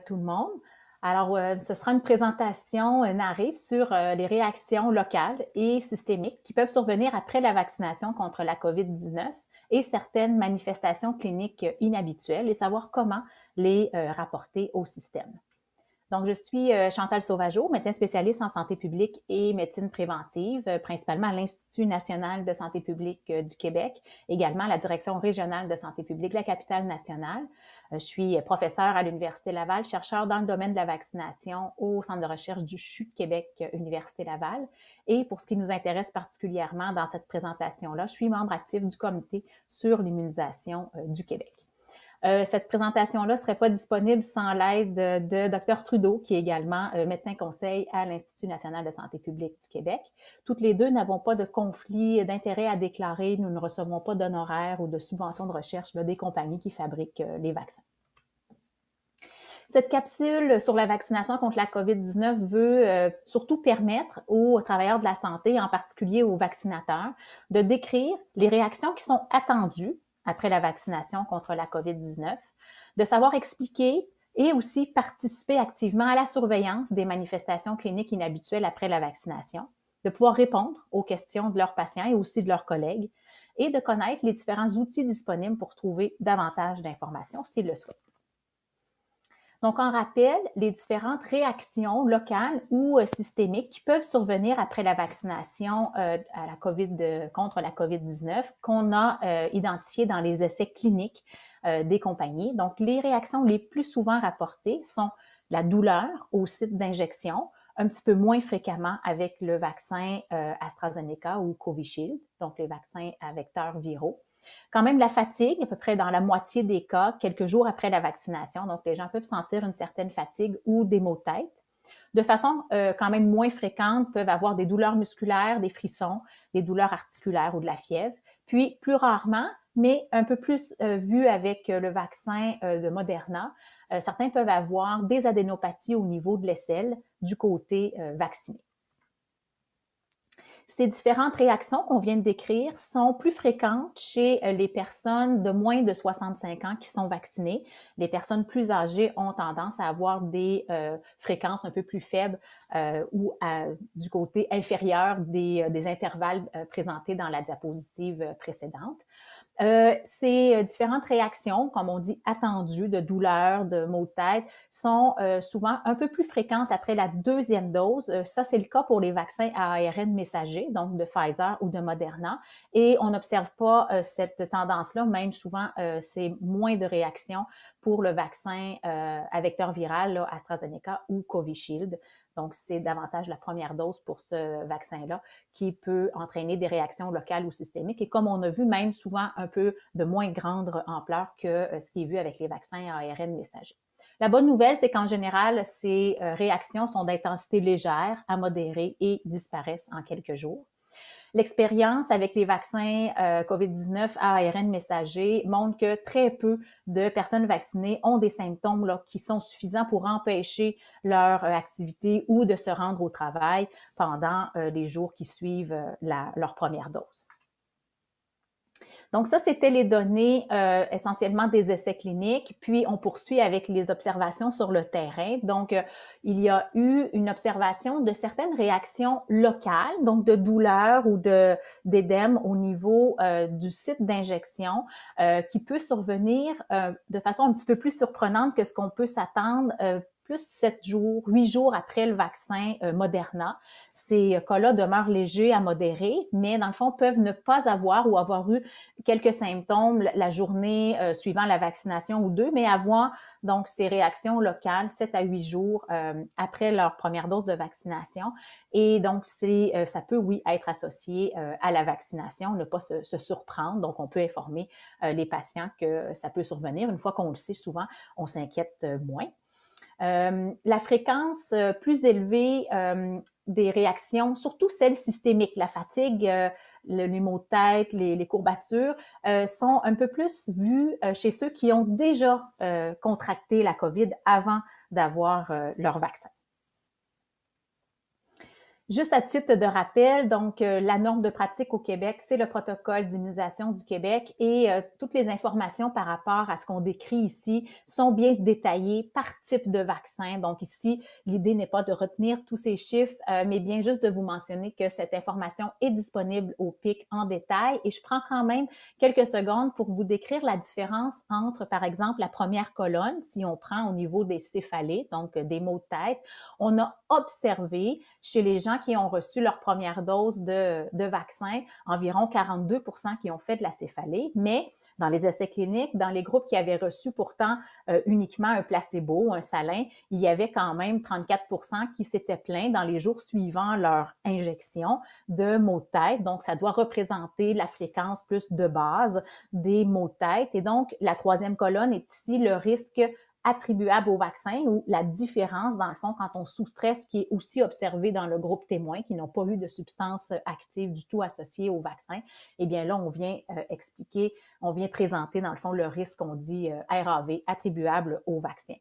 tout le monde. Alors, ce sera une présentation narrée sur les réactions locales et systémiques qui peuvent survenir après la vaccination contre la COVID-19 et certaines manifestations cliniques inhabituelles et savoir comment les rapporter au système. Donc, je suis Chantal Sauvageau, médecin spécialiste en santé publique et médecine préventive, principalement à l'Institut national de santé publique du Québec, également à la Direction régionale de santé publique de la capitale nationale. Je suis professeure à l'Université Laval, chercheur dans le domaine de la vaccination au Centre de recherche du CHU Québec Université Laval. Et pour ce qui nous intéresse particulièrement dans cette présentation-là, je suis membre actif du comité sur l'immunisation du Québec. Cette présentation-là ne serait pas disponible sans l'aide de Dr Trudeau, qui est également médecin conseil à l'Institut national de santé publique du Québec. Toutes les deux n'avons pas de conflit d'intérêt à déclarer. Nous ne recevons pas d'honoraires ou de subventions de recherche des compagnies qui fabriquent les vaccins. Cette capsule sur la vaccination contre la COVID-19 veut surtout permettre aux travailleurs de la santé, en particulier aux vaccinateurs, de décrire les réactions qui sont attendues après la vaccination contre la COVID-19, de savoir expliquer et aussi participer activement à la surveillance des manifestations cliniques inhabituelles après la vaccination, de pouvoir répondre aux questions de leurs patients et aussi de leurs collègues, et de connaître les différents outils disponibles pour trouver davantage d'informations s'ils le souhaitent. Donc, on rappelle les différentes réactions locales ou systémiques qui peuvent survenir après la vaccination contre la COVID-19 qu'on a identifiées dans les essais cliniques des compagnies. Donc, les réactions les plus souvent rapportées sont la douleur au site d'injection, un petit peu moins fréquemment avec le vaccin AstraZeneca ou Covishield, donc les vaccins à vecteurs viraux. Quand même la fatigue, à peu près dans la moitié des cas, quelques jours après la vaccination. Donc, les gens peuvent sentir une certaine fatigue ou des maux de tête. De façon quand même moins fréquente, peuvent avoir des douleurs musculaires, des frissons, des douleurs articulaires ou de la fièvre. Puis, plus rarement, mais un peu plus vu avec le vaccin de Moderna, certains peuvent avoir des adénopathies au niveau de l'aisselle du côté vacciné. Ces différentes réactions qu'on vient de décrire sont plus fréquentes chez les personnes de moins de 65 ans qui sont vaccinées. Les personnes plus âgées ont tendance à avoir des fréquences un peu plus faibles ou du côté inférieur des intervalles présentés dans la diapositive précédente. Ces différentes réactions, comme on dit attendues, de douleur, de maux de tête, sont souvent un peu plus fréquentes après la deuxième dose. Ça, c'est le cas pour les vaccins à ARN messager, donc de Pfizer ou de Moderna. Et on n'observe pas cette tendance-là, même souvent, c'est moins de réactions pour le vaccin à vecteur viral, là, AstraZeneca ou Covishield. Donc, c'est davantage la première dose pour ce vaccin-là qui peut entraîner des réactions locales ou systémiques. Et comme on a vu, même souvent un peu de moins grande ampleur que ce qui est vu avec les vaccins à ARN messager. La bonne nouvelle, c'est qu'en général, ces réactions sont d'intensité légère à modérée et disparaissent en quelques jours. L'expérience avec les vaccins COVID-19 à ARN messager montre que très peu de personnes vaccinées ont des symptômes là, qui sont suffisants pour empêcher leur activité ou de se rendre au travail pendant les jours qui suivent leur première dose. Donc ça, c'était les données essentiellement des essais cliniques. Puis, on poursuit avec les observations sur le terrain. Donc, il y a eu une observation de certaines réactions locales, donc de douleur ou d'édème au niveau du site d'injection qui peut survenir de façon un petit peu plus surprenante que ce qu'on peut s'attendre plus 7 jours, 8 jours après le vaccin Moderna. Ces cas-là demeurent légers à modérés, mais dans le fond, peuvent ne pas avoir ou avoir eu quelques symptômes la journée suivant la vaccination ou deux, mais avoir donc ces réactions locales 7 à 8 jours après leur première dose de vaccination. Et donc, ça peut, oui, être associé à la vaccination, ne pas se surprendre. Donc, on peut informer les patients que ça peut survenir. Une fois qu'on le sait, souvent, on s'inquiète moins. La fréquence plus élevée des réactions, surtout celles systémiques, la fatigue, les maux de tête, les courbatures, sont un peu plus vues chez ceux qui ont déjà contracté la COVID avant d'avoir leur vaccin. Juste à titre de rappel, donc la norme de pratique au Québec, c'est le protocole d'immunisation du Québec et toutes les informations par rapport à ce qu'on décrit ici sont bien détaillées par type de vaccin. Donc ici, l'idée n'est pas de retenir tous ces chiffres, mais bien juste de vous mentionner que cette information est disponible au PIC en détail et je prends quand même quelques secondes pour vous décrire la différence entre, par exemple, la première colonne, si on prend au niveau des céphalées, donc des maux de tête, on a observé chez les gens qui ont reçu leur première dose de vaccin, environ 42 qui ont fait de la céphalée, mais dans les essais cliniques, dans les groupes qui avaient reçu pourtant uniquement un placebo, un salin, il y avait quand même 34 qui s'étaient plaints dans les jours suivant leur injection de maux de tête. Donc, ça doit représenter la fréquence plus de base des maux de tête. Et donc, la troisième colonne est ici le risque attribuable au vaccin ou la différence, dans le fond, quand on soustrait ce qui est aussi observé dans le groupe témoin, qui n'ont pas eu de substance active du tout associée au vaccin, eh bien là, on vient expliquer, on vient présenter, dans le fond, le risque qu'on dit RAV, attribuable au vaccin.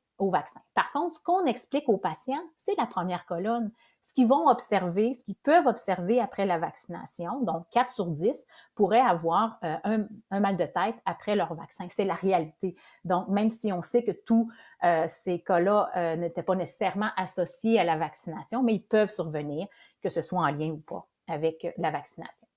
Par contre, ce qu'on explique aux patients, c'est la première colonne. Ce qu'ils vont observer, ce qu'ils peuvent observer après la vaccination, donc 4 sur 10 pourraient avoir un mal de tête après leur vaccin. C'est la réalité. Donc, même si on sait que tous ces cas-là n'étaient pas nécessairement associés à la vaccination, mais ils peuvent survenir, que ce soit en lien ou pas avec la vaccination.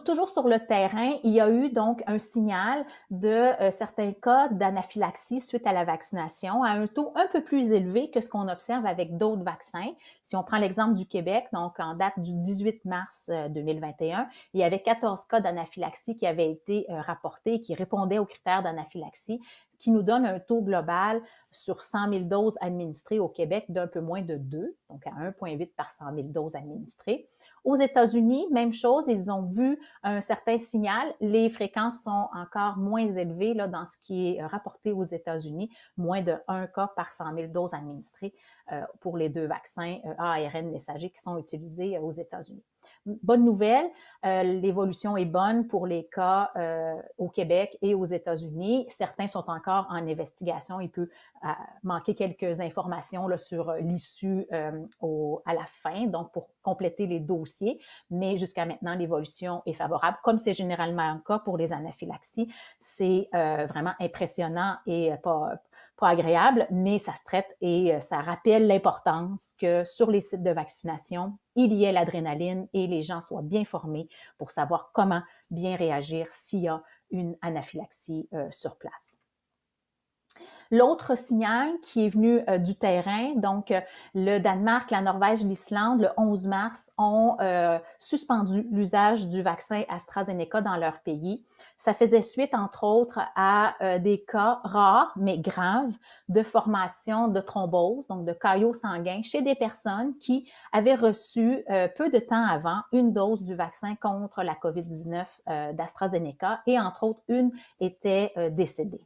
Toujours sur le terrain, il y a eu donc un signal de certains cas d'anaphylaxie suite à la vaccination à un taux un peu plus élevé que ce qu'on observe avec d'autres vaccins. Si on prend l'exemple du Québec, donc en date du 18 mars 2021, il y avait 14 cas d'anaphylaxie qui avaient été rapportés et qui répondaient aux critères d'anaphylaxie, qui nous donne un taux global sur 100 000 doses administrées au Québec d'un peu moins de 2, donc à 1,8 par 100 000 doses administrées. Aux États-Unis, même chose, ils ont vu un certain signal. Les fréquences sont encore moins élevées là, dans ce qui est rapporté aux États-Unis, moins de 1 cas par 100 000 doses administrées pour les deux vaccins ARN messager qui sont utilisés aux États-Unis. Bonne nouvelle, l'évolution est bonne pour les cas au Québec et aux États-Unis. Certains sont encore en investigation. Il peut manquer quelques informations là, sur l'issue à la fin, donc pour compléter les dossiers. Mais jusqu'à maintenant, l'évolution est favorable. Comme c'est généralement le cas pour les anaphylaxies, c'est vraiment impressionnant et pas agréable, mais ça se traite et ça rappelle l'importance que sur les sites de vaccination, il y ait l'adrénaline et les gens soient bien formés pour savoir comment bien réagir s'il y a une anaphylaxie sur place. L'autre signal qui est venu du terrain, donc le Danemark, la Norvège, l'Islande, le 11 mars, ont suspendu l'usage du vaccin AstraZeneca dans leur pays. Ça faisait suite, entre autres, à des cas rares, mais graves, de formation de thrombose, donc de caillots sanguins, chez des personnes qui avaient reçu peu de temps avant une dose du vaccin contre la COVID-19 d'AstraZeneca et, entre autres, une était décédée.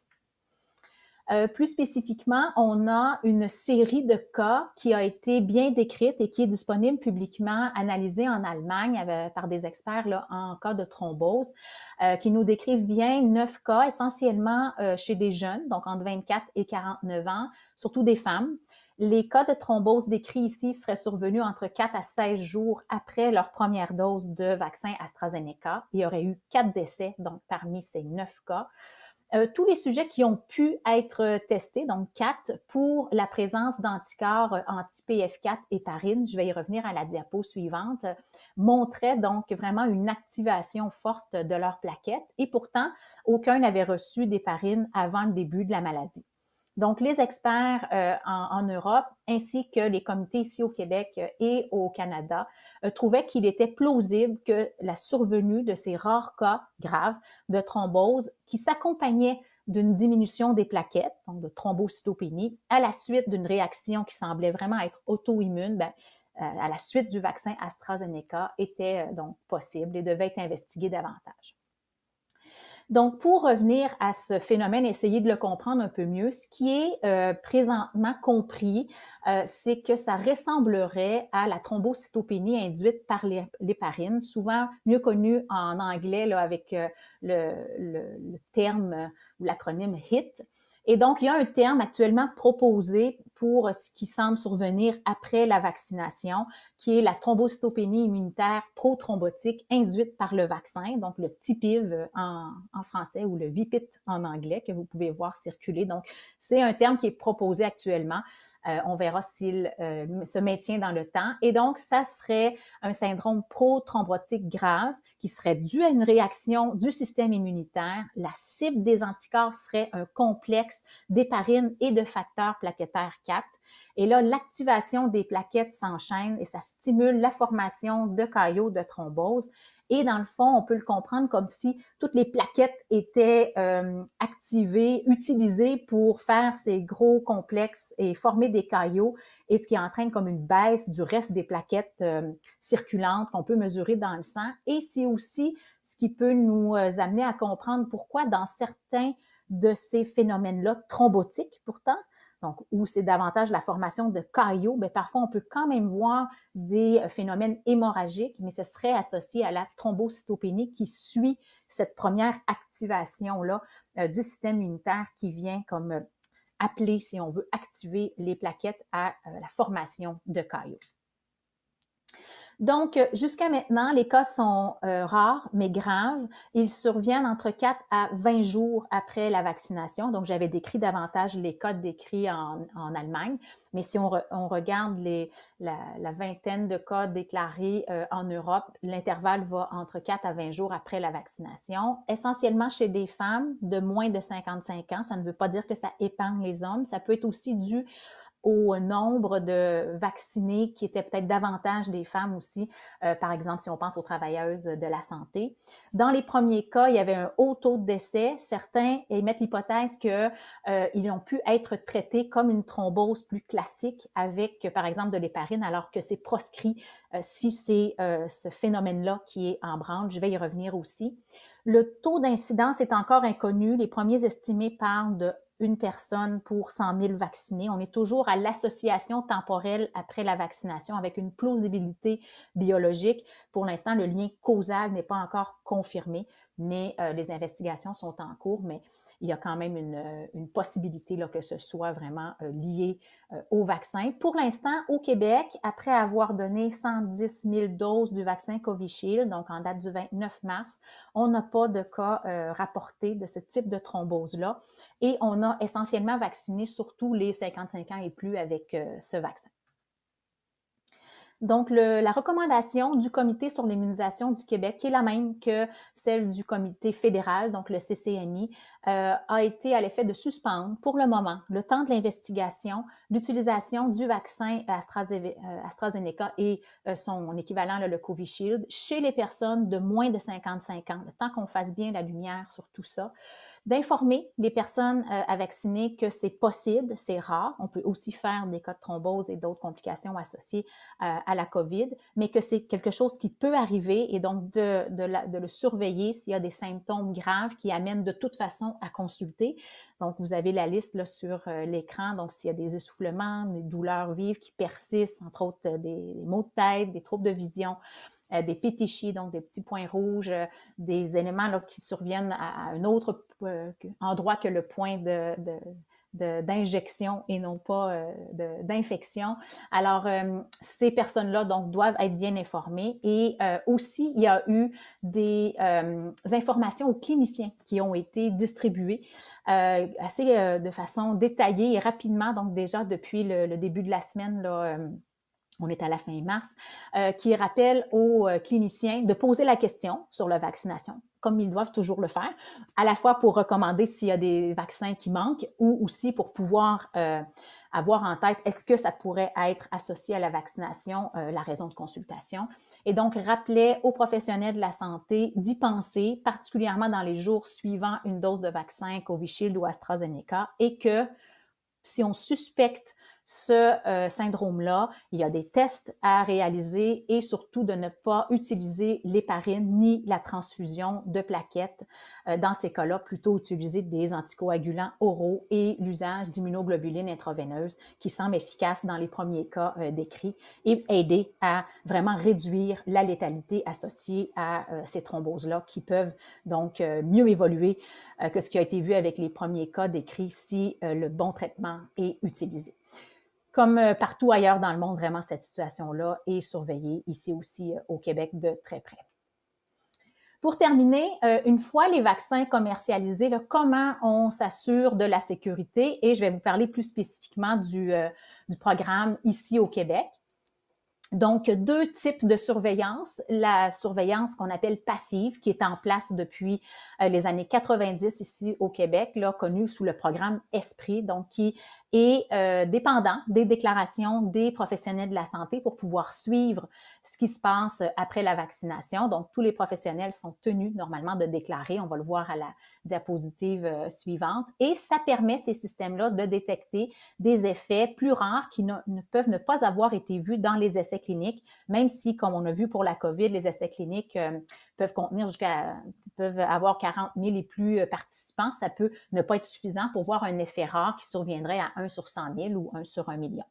Plus spécifiquement, on a une série de cas qui a été bien décrite et qui est disponible publiquement, analysée en Allemagne par des experts là, en cas de thrombose, qui nous décrivent bien 9 cas, essentiellement chez des jeunes, donc entre 24 et 49 ans, surtout des femmes. Les cas de thrombose décrits ici seraient survenus entre 4 à 16 jours après leur première dose de vaccin AstraZeneca. Il y aurait eu 4 décès, donc parmi ces 9 cas. Tous les sujets qui ont pu être testés, donc 4, pour la présence d'anticorps anti-PF4 héparine, je vais y revenir à la diapo suivante, montraient donc vraiment une activation forte de leurs plaquettes et pourtant, aucun n'avait reçu d'héparine avant le début de la maladie. Donc, les experts en Europe, ainsi que les comités ici au Québec et au Canada, trouvaient qu'il était plausible que la survenue de ces rares cas graves de thrombose qui s'accompagnaient d'une diminution des plaquettes, donc de thrombocytopénie, à la suite d'une réaction qui semblait vraiment être auto-immune, à la suite du vaccin AstraZeneca, était donc possible et devait être investigué davantage. Donc, pour revenir à ce phénomène, essayer de le comprendre un peu mieux, ce qui est présentement compris, c'est que ça ressemblerait à la thrombocytopénie induite par l'héparine, souvent mieux connue en anglais là, avec le terme ou l'acronyme HIT. Et donc, il y a un terme actuellement proposé pour ce qui semble survenir après la vaccination, qui est la thrombocytopénie immunitaire prothrombotique induite par le vaccin, donc le TPIV en français ou le VPIT en anglais, que vous pouvez voir circuler. Donc, c'est un terme qui est proposé actuellement. On verra s'il se maintient dans le temps. Et donc, ça serait un syndrome prothrombotique grave qui serait dû à une réaction du système immunitaire. La cible des anticorps serait un complexe d'héparine et de facteurs plaquettaires 4. Et là, l'activation des plaquettes s'enchaîne et ça stimule la formation de caillots de thrombose. Et dans le fond, on peut le comprendre comme si toutes les plaquettes étaient activées, utilisées pour faire ces gros complexes et former des caillots, et ce qui entraîne comme une baisse du reste des plaquettes circulantes qu'on peut mesurer dans le sang. Et c'est aussi ce qui peut nous amener à comprendre pourquoi dans certains de ces phénomènes-là, thrombotiques pourtant, donc où c'est davantage la formation de caillots, bien, parfois on peut quand même voir des phénomènes hémorragiques, mais ce serait associé à la thrombocytopénie qui suit cette première activation-là du système immunitaire qui vient comme appeler, si on veut, activer les plaquettes à la formation de caillots. Donc, jusqu'à maintenant, les cas sont rares, mais graves. Ils surviennent entre 4 à 20 jours après la vaccination. Donc, j'avais décrit davantage les cas décrits en Allemagne. Mais si on regarde la vingtaine de cas déclarés en Europe, l'intervalle va entre 4 à 20 jours après la vaccination, essentiellement chez des femmes de moins de 55 ans. Ça ne veut pas dire que ça épargne les hommes. Ça peut être aussi dû au nombre de vaccinés qui étaient peut-être davantage des femmes aussi, par exemple si on pense aux travailleuses de la santé. Dans les premiers cas, il y avait un haut taux de décès. Certains émettent l'hypothèse qu'ils ont pu être traités comme une thrombose plus classique avec, par exemple, de l'héparine, alors que c'est proscrit si c'est ce phénomène-là qui est en branle. Je vais y revenir aussi. Le taux d'incidence est encore inconnu. Les premiers estimés parlent de une personne pour 100 000 vaccinés. On est toujours à l'association temporelle après la vaccination avec une plausibilité biologique. Pour l'instant, le lien causal n'est pas encore confirmé, mais les investigations sont en cours, mais il y a quand même une possibilité là, que ce soit vraiment lié au vaccin. Pour l'instant, au Québec, après avoir donné 110 000 doses du vaccin Covishield, donc en date du 29 mars, on n'a pas de cas rapportés de ce type de thrombose-là. Et on a essentiellement vacciné surtout les 55 ans et plus avec ce vaccin. Donc, la recommandation du Comité sur l'immunisation du Québec, qui est la même que celle du Comité fédéral, donc le CCNI, a été à l'effet de suspendre pour le moment, le temps de l'investigation, l'utilisation du vaccin AstraZeneca et son équivalent, le Covishield, chez les personnes de moins de 55 ans, le temps qu'on fasse bien la lumière sur tout ça, d'informer les personnes à vacciner que c'est possible, c'est rare. On peut aussi faire des cas de thrombose et d'autres complications associées à la COVID, mais que c'est quelque chose qui peut arriver et donc de le surveiller s'il y a des symptômes graves qui amènent de toute façon à consulter. Donc, vous avez la liste là, sur l'écran. Donc, s'il y a des essoufflements, des douleurs vives qui persistent, entre autres des maux de tête, des troubles de vision, des pétichis, donc des petits points rouges, des éléments là, qui surviennent à un autre endroit que le point d'injection et non pas d'infection. Alors, ces personnes-là donc doivent être bien informées et aussi, il y a eu des informations aux cliniciens qui ont été distribuées assez de façon détaillée et rapidement, donc déjà depuis le début de la semaine, là, on est à la fin mars, qui rappelle aux cliniciens de poser la question sur la vaccination, comme ils doivent toujours le faire, à la fois pour recommander s'il y a des vaccins qui manquent ou aussi pour pouvoir avoir en tête est-ce que ça pourrait être associé à la vaccination, la raison de consultation. Et donc, rappelait aux professionnels de la santé d'y penser, particulièrement dans les jours suivant une dose de vaccin Covishield ou AstraZeneca, et que si on suspecte ce syndrome-là, il y a des tests à réaliser et surtout de ne pas utiliser l'héparine ni la transfusion de plaquettes. Dans ces cas-là, plutôt utiliser des anticoagulants oraux et l'usage d'immunoglobulines intraveineuses qui semble efficace dans les premiers cas décrits et aider à vraiment réduire la létalité associée à ces thromboses-là qui peuvent donc mieux évoluer que ce qui a été vu avec les premiers cas décrits si le bon traitement est utilisé. Comme partout ailleurs dans le monde, vraiment, cette situation-là est surveillée ici aussi au Québec de très près. Pour terminer, une fois les vaccins commercialisés, là, comment on s'assure de la sécurité? Et je vais vous parler plus spécifiquement du programme ici au Québec. Donc, deux types de surveillance. La surveillance qu'on appelle passive, qui est en place depuis les années 90 ici au Québec, là, connue sous le programme Esprit, donc qui est dépendant des déclarations des professionnels de la santé pour pouvoir suivre ce qui se passe après la vaccination. Donc, tous les professionnels sont tenus normalement de déclarer, on va le voir à la diapositive suivante, et ça permet ces systèmes-là de détecter des effets plus rares qui ne peuvent ne pas avoir été vus dans les essais cliniques, même si, comme on a vu pour la COVID, les essais cliniques peuvent avoir 40 000 et plus participants. Ça peut ne pas être suffisant pour voir un effet rare qui surviendrait à 1 sur 100 000 ou 1 sur 1 million.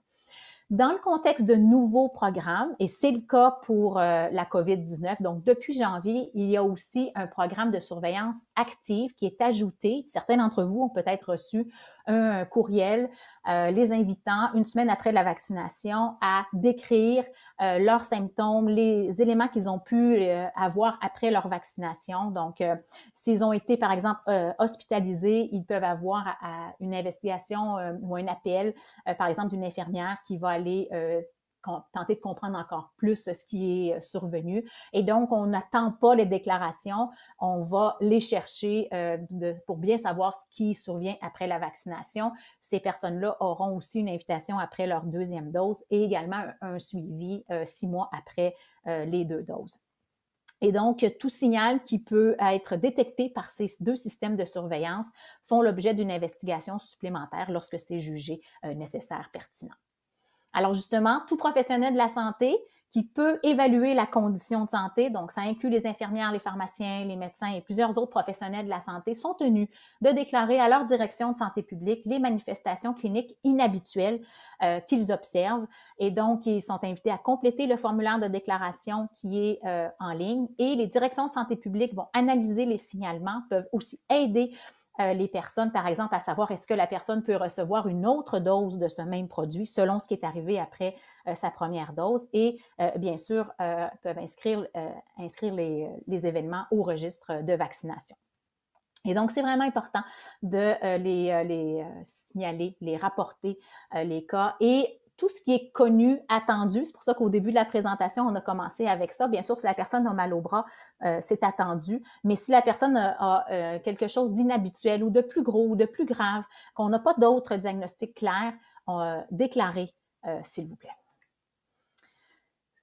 Dans le contexte de nouveaux programmes, et c'est le cas pour la COVID-19, donc depuis janvier, il y a aussi un programme de surveillance active qui est ajouté. Certains d'entre vous ont peut-être reçu un courriel les invitant, une semaine après la vaccination, à décrire leurs symptômes, les éléments qu'ils ont pu avoir après leur vaccination. Donc, s'ils ont été, par exemple, hospitalisés, ils peuvent avoir une investigation ou un appel, par exemple, d'une infirmière qui va aller tenter de comprendre encore plus ce qui est survenu. Et donc, on n'attend pas les déclarations, on va les chercher pour bien savoir ce qui survient après la vaccination. Ces personnes-là auront aussi une invitation après leur deuxième dose et également un suivi 6 mois après les 2 doses. Et donc, tout signal qui peut être détecté par ces deux systèmes de surveillance font l'objet d'une investigation supplémentaire lorsque c'est jugé nécessaire, pertinent. Alors justement, tout professionnel de la santé qui peut évaluer la condition de santé, donc ça inclut les infirmières, les pharmaciens, les médecins et plusieurs autres professionnels de la santé, sont tenus de déclarer à leur direction de santé publique les manifestations cliniques inhabituelles qu'ils observent. Et donc, ils sont invités à compléter le formulaire de déclaration qui est en ligne. Et les directions de santé publique vont analyser les signalements, peuvent aussi aider les personnes, par exemple, à savoir est-ce que la personne peut recevoir une autre dose de ce même produit selon ce qui est arrivé après sa première dose et bien sûr peuvent inscrire les événements au registre de vaccination. Et donc, c'est vraiment important de les signaler, les rapporter, les cas et tout ce qui est connu, attendu. C'est pour ça qu'au début de la présentation, on a commencé avec ça. Bien sûr, si la personne a mal au bras, c'est attendu. Mais si la personne a quelque chose d'inhabituel ou de plus gros ou de plus grave, qu'on n'a pas d'autres diagnostics clairs, déclarez, s'il vous plaît.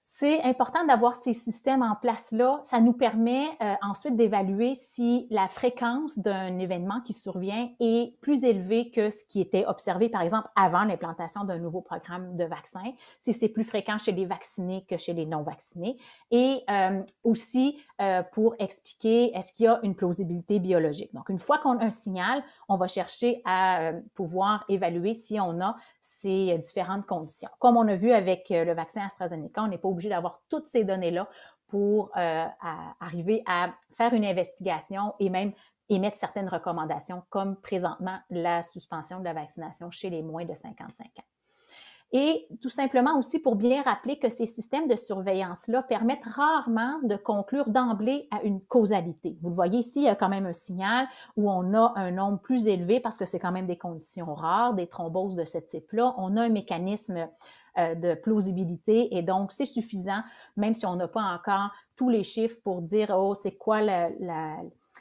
C'est important d'avoir ces systèmes en place-là. Ça nous permet ensuite d'évaluer si la fréquence d'un événement qui survient est plus élevée que ce qui était observé, par exemple, avant l'implantation d'un nouveau programme de vaccin, si c'est plus fréquent chez les vaccinés que chez les non-vaccinés, et aussi pour expliquer est-ce qu'il y a une plausibilité biologique. Donc, une fois qu'on a un signal, on va chercher à pouvoir évaluer si on a ces différentes conditions. Comme on a vu avec le vaccin AstraZeneca, on n'est pas obligé d'avoir toutes ces données-là pour arriver à faire une investigation et même émettre certaines recommandations, comme présentement la suspension de la vaccination chez les moins de 55 ans. Et tout simplement aussi pour bien rappeler que ces systèmes de surveillance-là permettent rarement de conclure d'emblée à une causalité. Vous le voyez ici, il y a quand même un signal où on a un nombre plus élevé parce que c'est quand même des conditions rares, des thromboses de ce type-là. On a un mécanisme de plausibilité et donc c'est suffisant, même si on n'a pas encore tous les chiffres pour dire « Oh, c'est quoi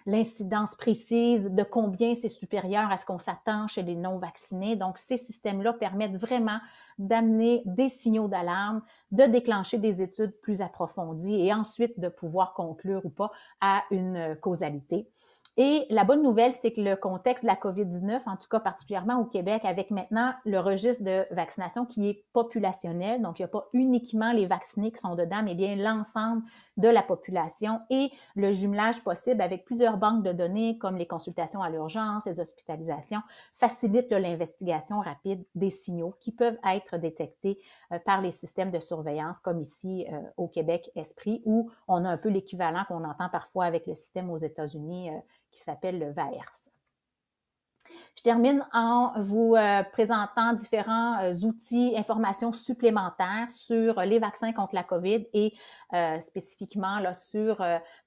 l'incidence précise, de combien c'est supérieur à ce qu'on s'attend chez les non-vaccinés. » Donc, ces systèmes-là permettent vraiment d'amener des signaux d'alarme, de déclencher des études plus approfondies et ensuite de pouvoir conclure ou pas à une causalité. Et la bonne nouvelle, c'est que le contexte de la COVID-19, en tout cas particulièrement au Québec, avec maintenant le registre de vaccination qui est populationnel, donc il n'y a pas uniquement les vaccinés qui sont dedans, mais bien l'ensemble de la population et le jumelage possible avec plusieurs banques de données comme les consultations à l'urgence, les hospitalisations, facilite l'investigation rapide des signaux qui peuvent être détectés par les systèmes de surveillance comme ici au Québec Esprit, où on a un peu l'équivalent qu'on entend parfois avec le système aux États-Unis qui s'appelle le VAERS. Je termine en vous présentant différents outils, informations supplémentaires sur les vaccins contre la COVID et spécifiquement là, sur,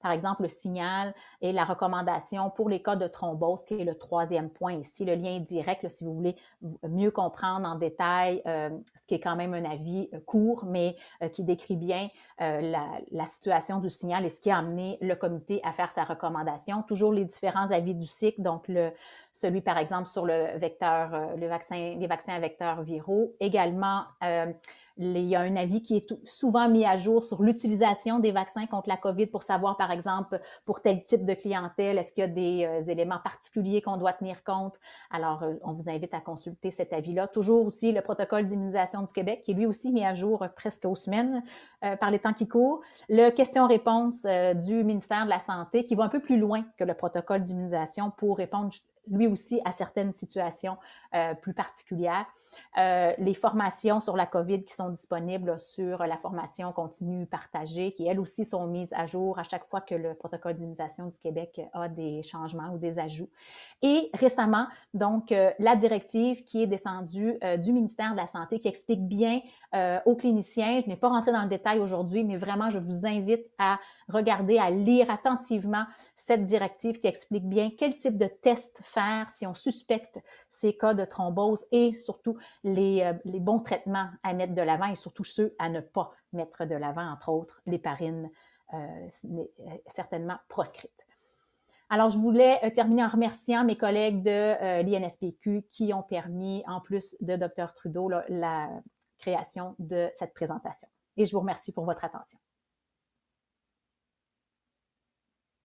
par exemple, le signal et la recommandation pour les cas de thrombose, qui est le troisième point ici, le lien direct, là, si vous voulez mieux comprendre en détail, ce qui est quand même un avis court, mais qui décrit bien la situation du signal et ce qui a amené le comité à faire sa recommandation. Toujours les différents avis du cycle, donc celui par exemple sur le vecteur, les vaccins à vecteurs viraux. Également, il y a un avis qui est souvent mis à jour sur l'utilisation des vaccins contre la COVID pour savoir, par exemple, pour tel type de clientèle, est-ce qu'il y a des éléments particuliers qu'on doit tenir compte? Alors, on vous invite à consulter cet avis-là. Toujours aussi le protocole d'immunisation du Québec, qui est lui aussi mis à jour presque aux semaines par les temps qui courent. Le question-réponse du ministère de la Santé, qui va un peu plus loin que le protocole d'immunisation pour répondre lui aussi à certaines situations plus particulières. Les formations sur la COVID qui sont disponibles là, sur la formation continue partagée, qui elles aussi sont mises à jour à chaque fois que le protocole d'immunisation du Québec a des changements ou des ajouts. Et récemment, donc, la directive qui est descendue du ministère de la Santé qui explique bien aux cliniciens, je n'ai pas rentré dans le détail aujourd'hui, mais vraiment, je vous invite à regarder, à lire attentivement cette directive qui explique bien quel type de test faire si on suspecte ces cas de thrombose et surtout les bons traitements à mettre de l'avant et surtout ceux à ne pas mettre de l'avant, entre autres l'héparine, certainement proscrite. Alors, je voulais terminer en remerciant mes collègues de l'INSPQ qui ont permis, en plus de Dr Trudeau, la création de cette présentation. Et je vous remercie pour votre attention.